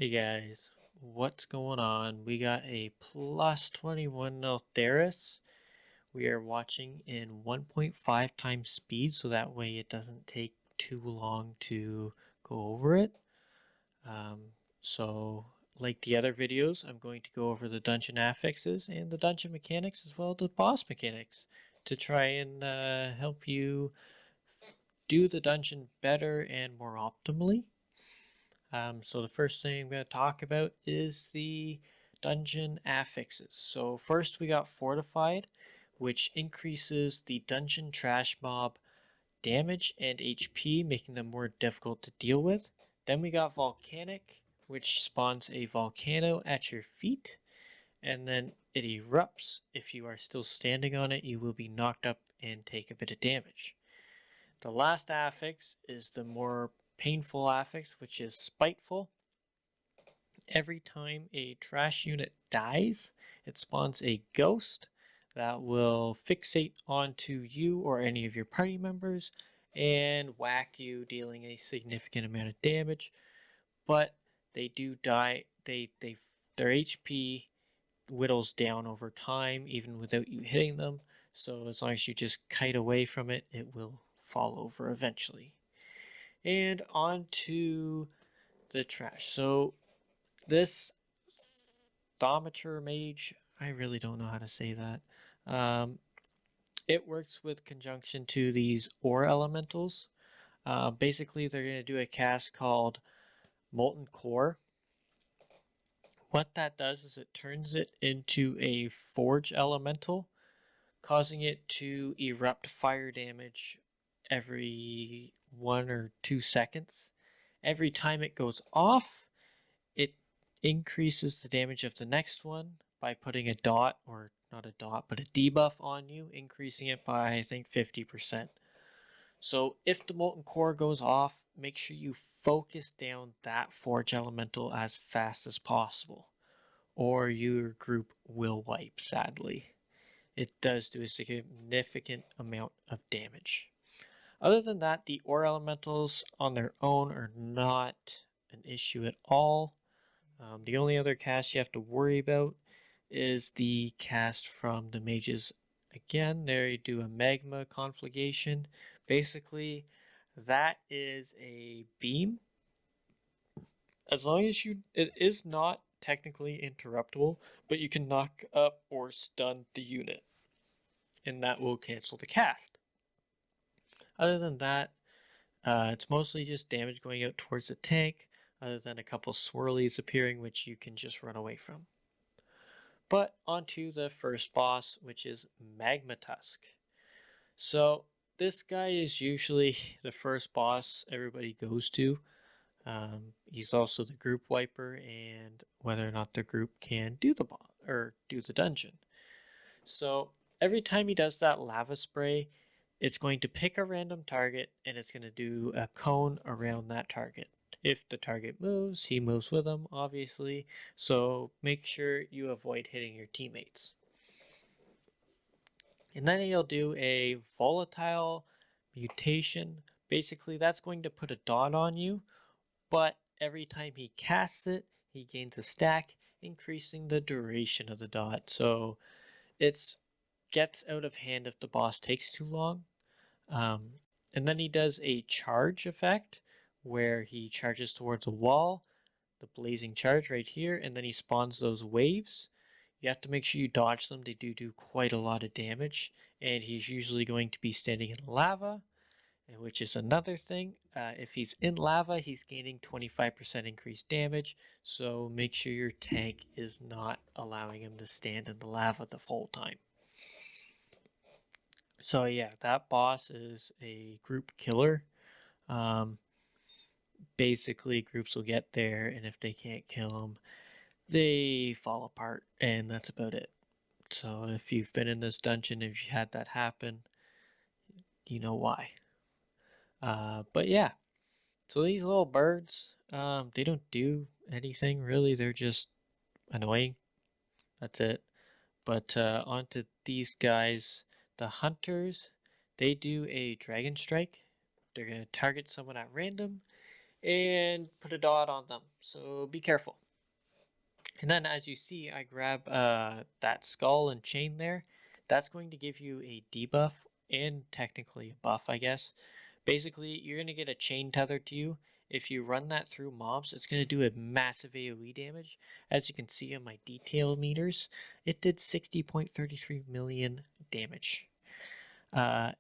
Hey guys, what's going on? We got a plus 21 Neltharus. We are watching in 1.5 times speed, so that way it doesn't take too long to go over it. Um, so, like the other videos, I'm going to go over the dungeon affixes and the dungeon mechanics as well as the boss mechanics to try and help you do the dungeon better and more optimally. So the first thing I'm going to talk about is the dungeon affixes. So first we got Fortified, which increases the dungeon trash mob damage and HP, making them more difficult to deal with. Then we got Volcanic, which spawns a volcano at your feet, and then it erupts. If you are still standing on it, you will be knocked up and take a bit of damage. The last affix is the more painful affix, which is Spiteful. Every time a trash unit dies, it spawns a ghost that will fixate onto you or any of your party members and whack you, dealing a significant amount of damage. But they do die. Their HP whittles down over time, even without you hitting them. So as long as you just kite away from it, it will fall over eventually. And on to the trash. So this Thaumaturge Mage, I really don't know how to say that. Um, it works with conjunction to these ore elementals. Basically, they're going to do a cast called Molten Core. What that does is it turns it into a forge elemental, causing it to erupt fire damage every 1 or 2 seconds. Every time it goes off, it increases the damage of the next one by putting a dot, or not a dot, but a debuff on you, increasing it by, I think, 50%. So if the Molten Core goes off, make sure you focus down that Forge Elemental as fast as possible, or your group will wipe, sadly. It does do a significant amount of damage. Other than that, the Ore Elementals on their own are not an issue at all. The only other cast you have to worry about is the cast from the mages. Again, they do a magma conflagration. Basically, that is a beam. As long as it is not technically interruptible, but you can knock up or stun the unit, and that will cancel the cast. Other than that, it's mostly just damage going out towards the tank, other than a couple swirlies appearing, which you can just run away from. But onto the first boss, which is Magmatusk. So this guy is usually the first boss everybody goes to. He's also the group wiper, and whether or not the group can do the boss or do the dungeon. So every time he does that lava spray, it's going to pick a random target and it's going to do a cone around that target. If the target moves, he moves with them, obviously. So make sure you avoid hitting your teammates. And then he'll do a volatile mutation. Basically, that's going to put a dot on you, but every time he casts it, he gains a stack, increasing the duration of the dot. So it gets out of hand if the boss takes too long. And then he does a charge effect where he charges towards a wall, the blazing charge right here, and then he spawns those waves. You have to make sure you dodge them. They do quite a lot of damage, and he's usually going to be standing in lava, which is another thing. If he's in lava, he's gaining 25% increased damage, so make sure your tank is not allowing him to stand in the lava the full time. So yeah, that boss is a group killer. Basically, groups will get there, and if they can't kill him, they fall apart, and that's about it. So if you've been in this dungeon, if you had that happen, you know why. But yeah, so these little birds, they don't do anything really. They're just annoying. That's it. But onto these guys, the hunters. They do a dragon strike. They're gonna target someone at random, and put a dot on them. So be careful. And then as you see, I grab that skull and chain there. That's going to give you a debuff and technically a buff, I guess. Basically, you're going to get a chain tethered to you. If you run that through mobs, it's going to do a massive AoE damage. As you can see on my detail meters, it did 60.33 million damage. Yeah,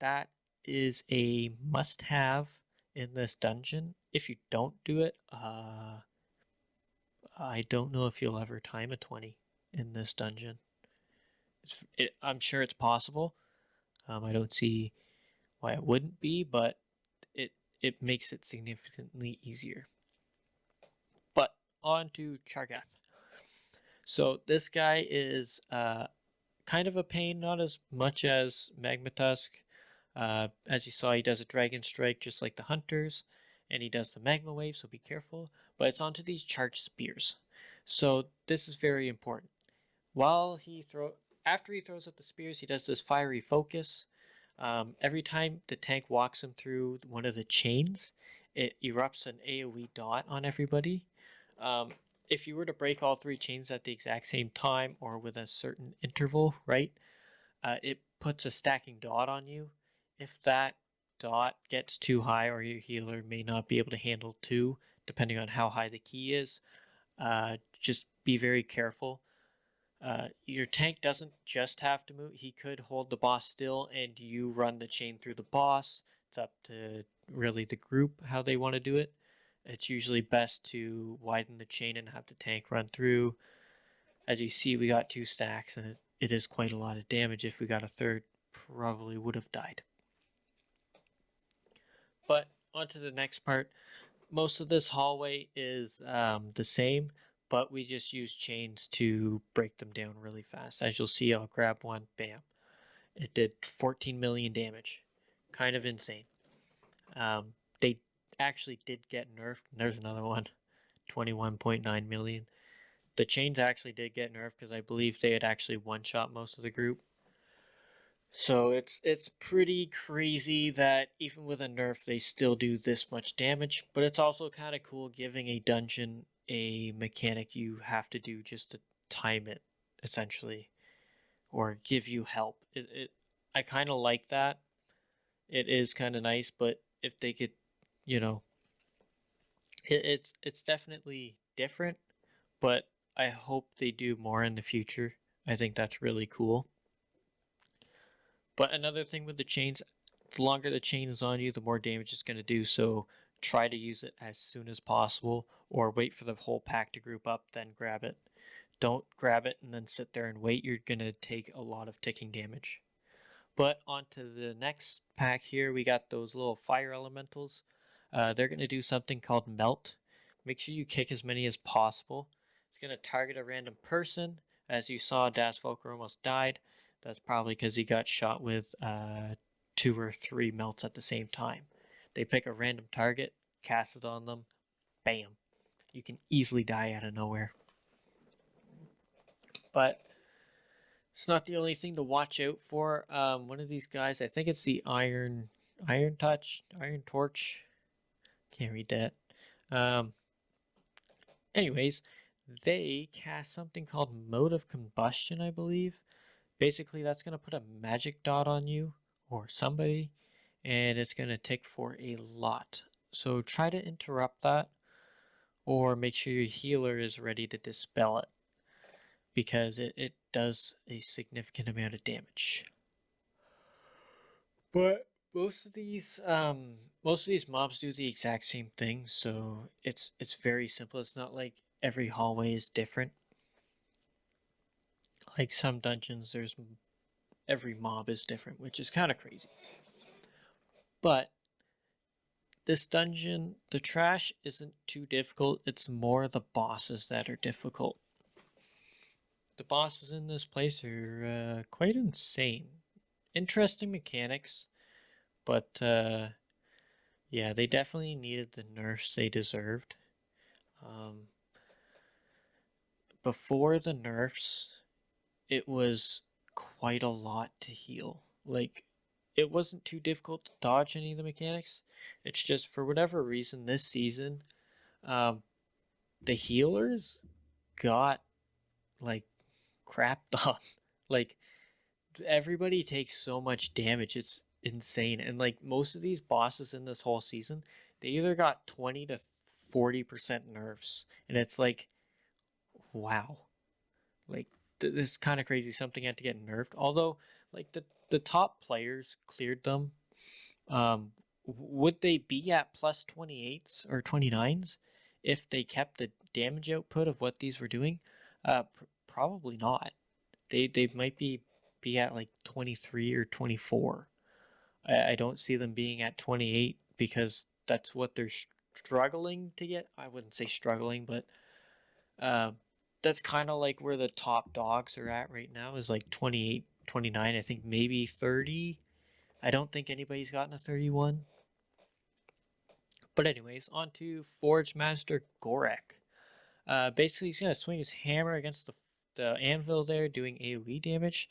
that is a must-have in this dungeon. If you don't do it, I don't know if you'll ever time a 20 in this dungeon. I'm sure it's possible. I don't see why it wouldn't be, but it it makes it significantly easier. But on to Chargath. So this guy is kind of a pain, not as much as Magmatusk. As you saw, he does a Dragon Strike just like the Hunters, and he does the Magma Wave, so be careful. But it's onto these charged spears. So this is very important. After he throws up the spears, he does this fiery focus. Every time the tank walks him through one of the chains, it erupts an AoE dot on everybody. Um, if you were to break all three chains at the exact same time or with a certain interval, right, it puts a stacking dot on you. If that dot gets too high, or your healer may not be able to handle two, depending on how high the key is, just be very careful. Your tank doesn't just have to move. He could hold the boss still and you run the chain through the boss. It's up to really the group how they want to do it. It's usually best to widen the chain and have the tank run through. As you see, we got 2 stacks and it is quite a lot of damage. If we got a third, probably would have died. But on to the next part. Most of this hallway is the same, but we just use chains to break them down really fast. As you'll see, I'll grab one, bam. It did 14 million damage. Kind of insane. They actually did get nerfed. There's another one, 21.9 million. The chains actually did get nerfed because I believe they had actually one-shot most of the group. So it's pretty crazy that even with a nerf they still do this much damage, but it's also kind of cool giving a dungeon a mechanic you have to do just to time it, essentially, or give you help. I kind of like that. It is kind of nice, but if they could, you know, it's definitely different, but I hope they do more in the future. I think that's really cool. But another thing with the chains, the longer the chain is on you, the more damage it's going to do. So try to use it as soon as possible, or wait for the whole pack to group up, then grab it. Don't grab it and then sit there and wait. You're going to take a lot of ticking damage. But on to the next pack here, we got those little fire elementals. They're going to do something called melt. Make sure you kick as many as possible. It's going to target a random person. As you saw, Das Volker almost died. That's probably because he got shot with 2 or 3 melts at the same time. They pick a random target, cast it on them, bam. You can easily die out of nowhere. But it's not the only thing to watch out for. One of these guys, I think it's the Iron Torch. Can't read that. Anyways, they cast something called Mode of Combustion, I believe. Basically, that's going to put a magic dot on you or somebody, and it's going to tick for a lot. So try to interrupt that, or make sure your healer is ready to dispel it, because it does a significant amount of damage. But most of these mobs do the exact same thing, so it's very simple. It's not like every hallway is different. Like some dungeons, every mob is different, which is kind of crazy. But this dungeon, the trash isn't too difficult. It's more the bosses that are difficult. The bosses in this place are quite insane. Interesting mechanics, but yeah, they definitely needed the nerfs they deserved. Before the nerfs, it was quite a lot to heal. Like, it wasn't too difficult to dodge any of the mechanics. It's just for whatever reason this season, um, the healers got like crapped on. Like everybody takes so much damage, it's insane. And like most of these bosses in this whole season, they either got 20 to 40% nerfs, and it's like, wow, like this is kind of crazy. Something had to get nerfed. Although like the top players cleared them. Um, would they be at plus 28s or 29s if they kept the damage output of what these were doing? Probably not. They might be at like 23 or 24. I don't see them being at 28 because that's what they're struggling to get. I wouldn't say struggling, but uh, that's kind of like where the top dogs are at right now is like 28, 29. I think maybe 30. I don't think anybody's gotten a 31. But anyways, on to Forge Master Gorek. Basically, he's going to swing his hammer against the anvil there, doing AoE damage.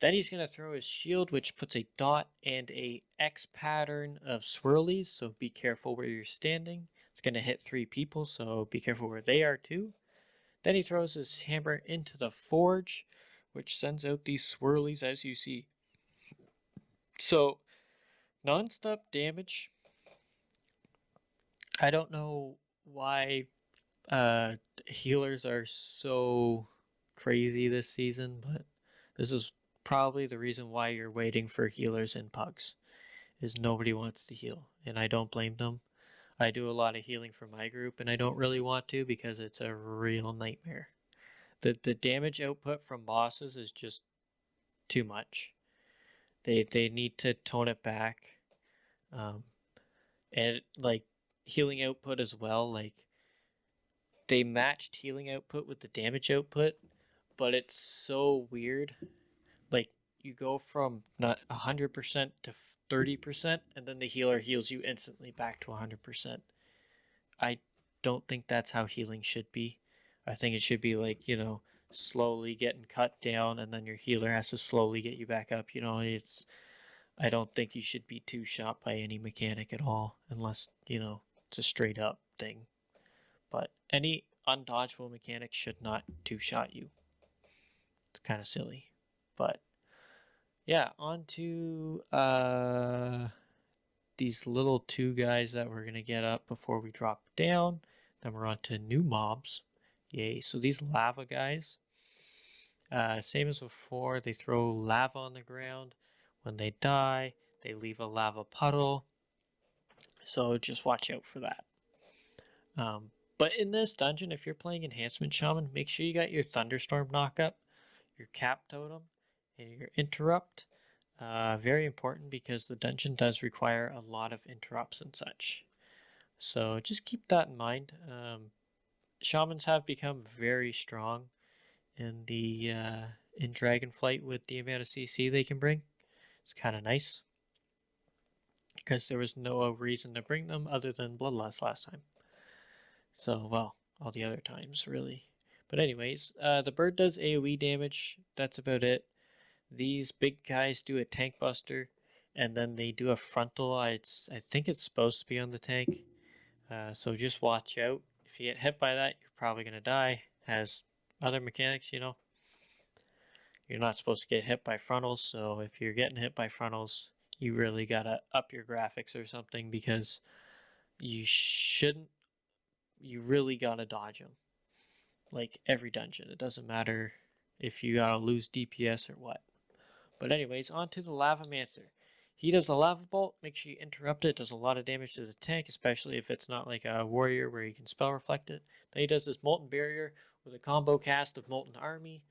Then he's going to throw his shield, which puts a dot and a X pattern of swirlies, so be careful where you're standing. It's going to hit 3 people, so be careful where they are too. Then he throws his hammer into the forge, which sends out these swirlies as you see. So, non-stop damage. I don't know why healers are so crazy this season, but this is probably the reason why you're waiting for healers in pugs, is nobody wants to heal, and I don't blame them. I do a lot of healing for my group, and I don't really want to because it's a real nightmare. The damage output from bosses is just too much. They need to tone it back, um, and like healing output as well. Like they matched healing output with the damage output, but it's so weird. Like you go from not 100% to 30%, and then the healer heals you instantly back to 100%. I don't think that's how healing should be. I think it should be like, slowly getting cut down, and then your healer has to slowly get you back up. I don't think you should be two shot by any mechanic at all, unless, it's a straight up thing. But any undodgeable mechanic should not two shot you. It's kind of silly. But yeah, on to these little 2 guys that we're going to get up before we drop down. Then we're on to new mobs. Yay. So these lava guys, same as before, they throw lava on the ground. When they die, they leave a lava puddle. So just watch out for that. But in this dungeon, if you're playing Enhancement Shaman, make sure you got your Thunderstorm knockup, your Cap Totem, and your Interrupt. Very important because the dungeon does require a lot of interrupts and such. So just keep that in mind. Shamans have become very strong in in Dragonflight with the amount of CC they can bring. It's kind of nice because there was no reason to bring them other than Bloodlust last time. So, well, all the other times, really. But anyways, the bird does AoE damage. That's about it. These big guys do a tank buster, and then they do a frontal. I think it's supposed to be on the tank. So just watch out. If you get hit by that, you're probably going to die. Has other mechanics, You're not supposed to get hit by frontals, so if you're getting hit by frontals, you really got to up your graphics or something because you really got to dodge them. Like every dungeon. It doesn't matter if you gotta lose DPS or what. But anyways, on to the Lavamancer. He does a lava bolt, make sure you interrupt it, does a lot of damage to the tank, especially if it's not like a warrior where you can spell reflect it. Then he does this molten barrier with a combo cast of molten army.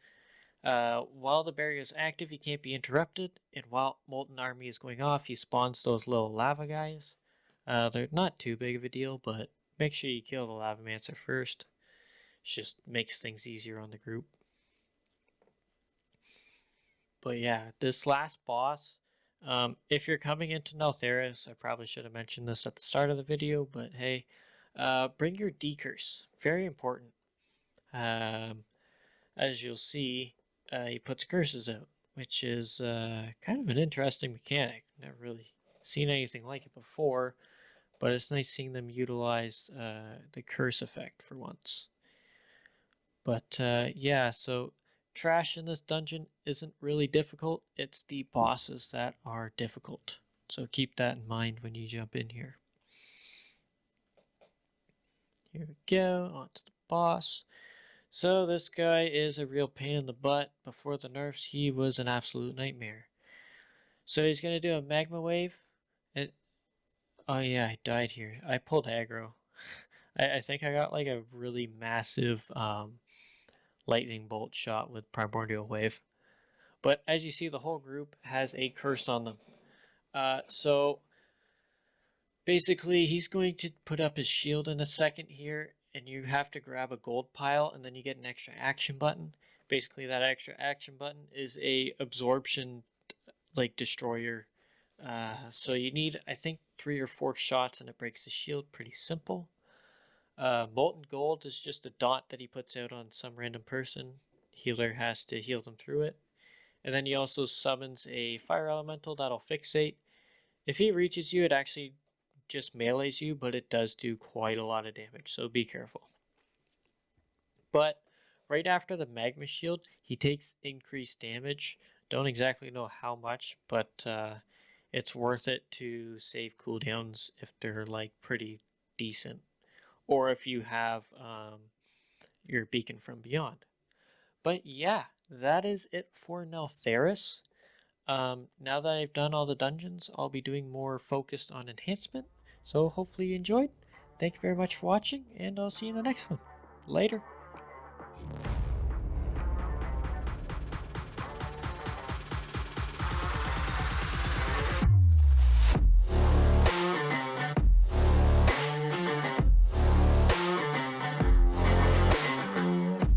While the barrier is active, he can't be interrupted, and while molten army is going off, he spawns those little lava guys. They're not too big of a deal, but make sure you kill the Lavamancer first. It just makes things easier on the group. But yeah, this last boss, if you're coming into Neltharus, I probably should have mentioned this at the start of the video, but hey, bring your decurse. Very important. As you'll see, he puts curses out. which is kind of an interesting mechanic. Never really seen anything like it before, but it's nice seeing them utilize the curse effect for once. But yeah, so trash in this dungeon isn't really difficult. It's the bosses that are difficult. So keep that in mind when you jump in here. Here we go, on to the boss. So this guy is a real pain in the butt. Before the nerfs, he was an absolute nightmare. So he's going to do a magma wave. And, oh yeah, I died here. I pulled aggro. I think I got like a really massive lightning bolt shot with Primordial Wave. But as you see, the whole group has a curse on them. So basically, he's going to put up his shield in a second here, and you have to grab a gold pile, and then you get an extra action button. Basically, that extra action button is a absorption like destroyer. So you need, I think, 3 or 4 shots, and it breaks the shield. Pretty simple. Molten gold is just a dot that he puts out on some random person. Healer has to heal them through it. And then he also summons a fire elemental that'll fixate. If he reaches you, it actually just melees you, but it does do quite a lot of damage, so be careful. But right after the magma shield, he takes increased damage. Don't exactly know how much, but it's worth it to save cooldowns if they're like pretty decent, or if you have your beacon from beyond. But yeah, that is it for Neltharus. Now that I've done all the dungeons, I'll be doing more focused on enhancement. So hopefully you enjoyed. Thank you very much for watching, and I'll see you in the next one. Later.